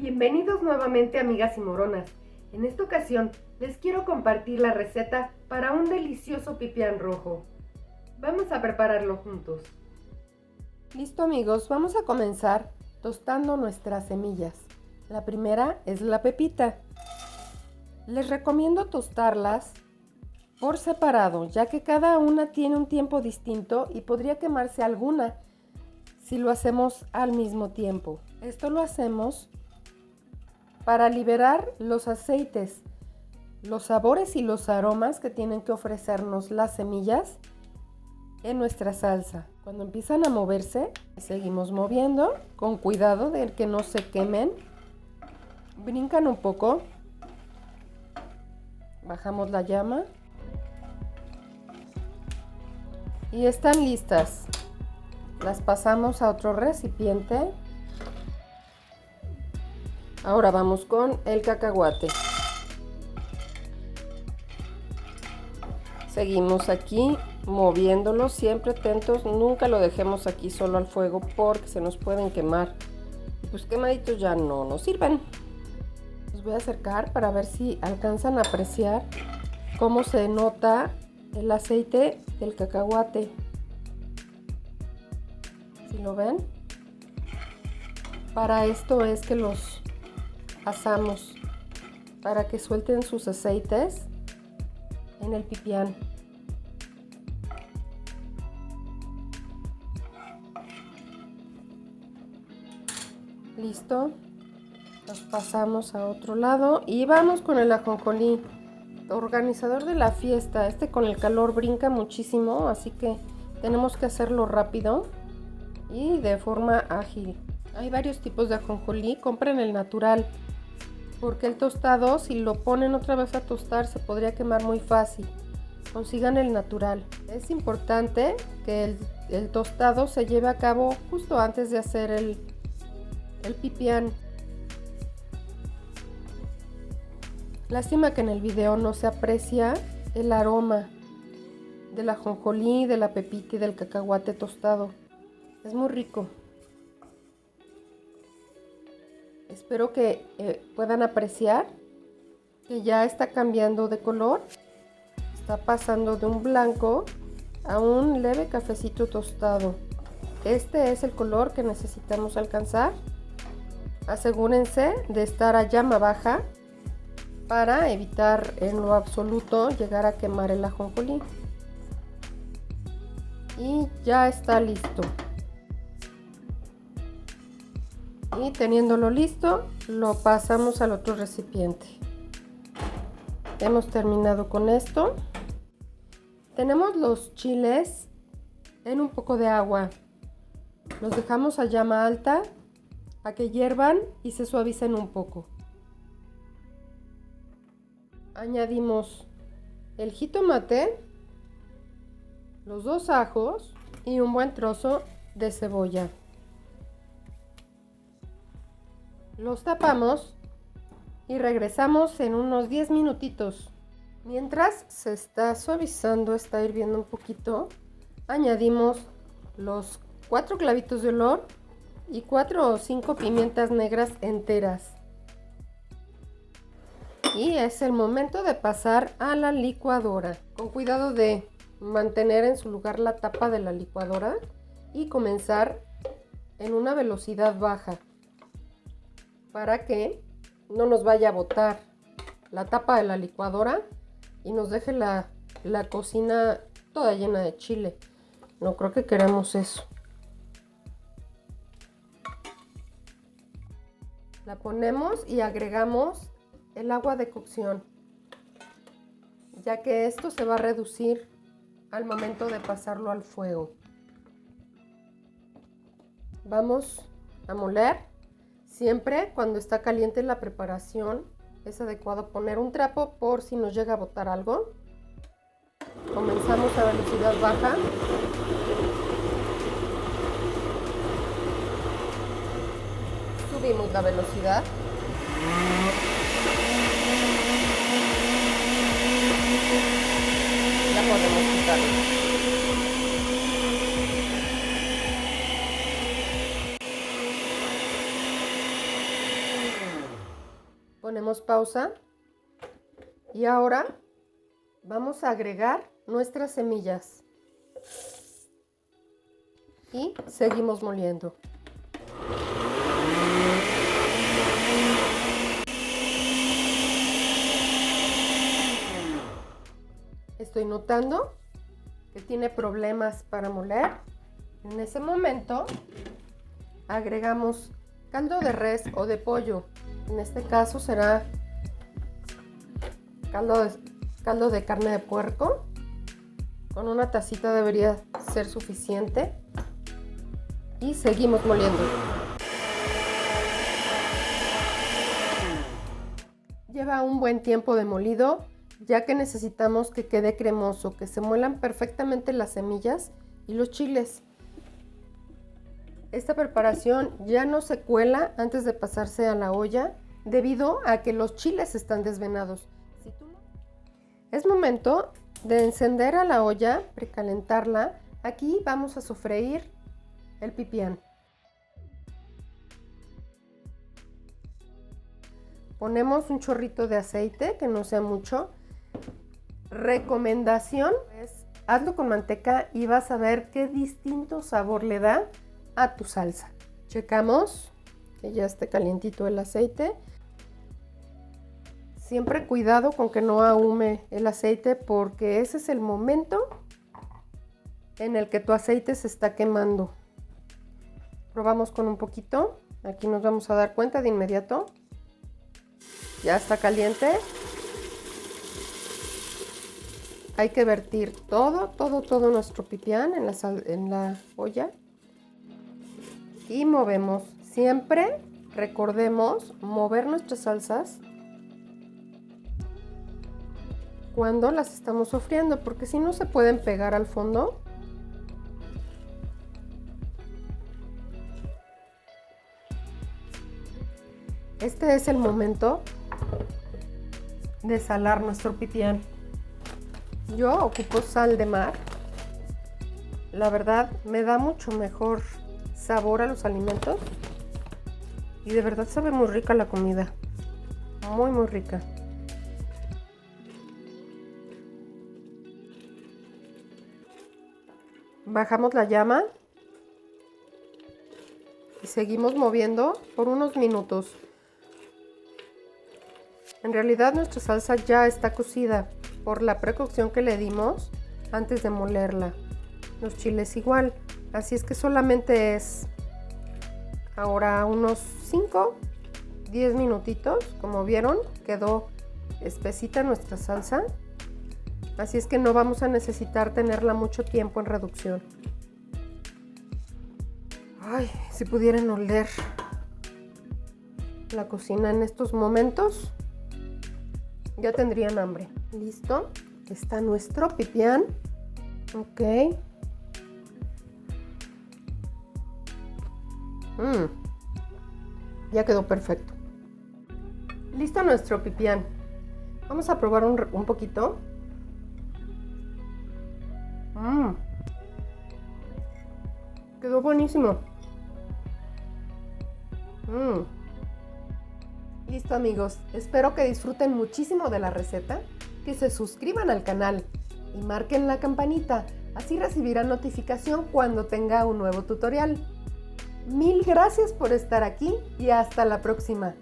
Bienvenidos nuevamente, amigas y moronas. En esta ocasión les quiero compartir la receta para un delicioso pipián rojo. Vamos a prepararlo juntos. Listo, amigos, vamos a comenzar tostando nuestras semillas. La primera es la pepita. Les recomiendo tostarlas por separado, ya que cada una tiene un tiempo distinto y podría quemarse alguna si lo hacemos al mismo tiempo. Esto lo hacemos para liberar los aceites, los sabores y los aromas que tienen que ofrecernos las semillas en nuestra salsa. Cuando empiezan a moverse, seguimos moviendo con cuidado de que no se quemen. Brincan un poco, bajamos la llama y están listas. Las pasamos a otro recipiente. Ahora vamos con el cacahuate. Seguimos aquí moviéndolo, siempre atentos, nunca lo dejemos aquí solo al fuego porque se nos pueden quemar. Pues quemaditos ya no nos sirven. Los voy a acercar para ver si alcanzan a apreciar cómo se nota el aceite del cacahuate. ¿Sí lo ven? Para esto es que los asamos, para que suelten sus aceites en el pipián. Listo, los pasamos a otro lado y vamos con el ajonjolí, organizador de la fiesta. Este con el calor brinca muchísimo, así que tenemos que hacerlo rápido y de forma ágil. Hay varios tipos de ajonjolí, compren el natural, porque el tostado, si lo ponen otra vez a tostar, se podría quemar muy fácil. Consigan el natural. Es importante que el tostado se lleve a cabo justo antes de hacer el pipián. Lástima que en el video no se aprecia el aroma del ajonjolí, de la pepita y del cacahuate tostado. Es muy rico. Espero que puedan apreciar que ya está cambiando de color. Está pasando de un blanco a un leve cafecito tostado. Este es el color que necesitamos alcanzar. Asegúrense de estar a llama baja para evitar en lo absoluto llegar a quemar el ajonjolí. Y ya está listo. Y teniéndolo listo, lo pasamos al otro recipiente. Hemos terminado con esto. Tenemos los chiles en un poco de agua. Los dejamos a llama alta para que hiervan y se suavicen un poco. Añadimos el jitomate, los 2 ajos y un buen trozo de cebolla. Los tapamos y regresamos en unos 10 minutitos. Mientras se está suavizando, está hirviendo un poquito, añadimos los 4 clavitos de olor y 4 o 5 pimientas negras enteras. Y es el momento de pasar a la licuadora. Con cuidado de mantener en su lugar la tapa de la licuadora y comenzar en una velocidad baja, para que no nos vaya a botar la tapa de la licuadora y nos deje la cocina toda llena de chile. No creo que queramos eso. La ponemos y agregamos el agua de cocción, ya que esto se va a reducir al momento de pasarlo al fuego. Vamos a moler. Siempre cuando está caliente la preparación es adecuado poner un trapo por si nos llega a botar algo. Comenzamos a velocidad baja. Subimos la velocidad. Ya podemos quitarlo. damos pausa y ahora vamos a agregar nuestras semillas y seguimos moliendo. Estoy notando que tiene problemas para moler. En ese momento agregamos caldo de res o de pollo. En este caso será caldo de carne de puerco. Con una tacita debería ser suficiente. Y seguimos moliendo. Lleva un buen tiempo de molido, ya que necesitamos que quede cremoso, que se muelan perfectamente las semillas y los chiles. Esta preparación ya no se cuela antes de pasarse a la olla, debido a que los chiles están desvenados. Es momento de encender a la olla, precalentarla. Aquí vamos a sofreír el pipián. Ponemos un chorrito de aceite, que no sea mucho. Recomendación es hazlo con manteca y vas a ver qué distinto sabor le da a tu salsa. Checamos que ya esté calientito el aceite. Siempre cuidado con que no ahume el aceite, porque ese es el momento en el que tu aceite se está quemando. Probamos con un poquito. Aquí nos vamos a dar cuenta de inmediato. Ya está caliente. Hay que vertir todo nuestro pipián en la olla. Y movemos. Siempre recordemos mover nuestras salsas cuando las estamos sofriendo, porque si no se pueden pegar al fondo. Este es el momento de salar nuestro pipián. Yo ocupo sal de mar. La verdad me da mucho mejor sabor a los alimentos y de verdad sabe muy rica la comida. Muy rica. Bajamos la llama y seguimos moviendo por unos minutos. En realidad nuestra salsa ya está cocida por la precocción que le dimos antes de molerla. Los chiles igual, así es que solamente es ahora unos 5-10 minutitos. Como vieron, quedó espesita nuestra salsa, así es que no vamos a necesitar tenerla mucho tiempo en reducción. Ay, si pudieran oler la cocina en estos momentos, ya tendrían hambre. Listo, está nuestro pipián. Ok. Ya quedó perfecto. Listo nuestro pipián. Vamos a probar un poquito. Quedó buenísimo. Listo amigos, espero que disfruten muchísimo de la receta, que se suscriban al canal y marquen la campanita, así recibirán notificación cuando tenga un nuevo tutorial. Mil gracias por estar aquí y hasta la próxima.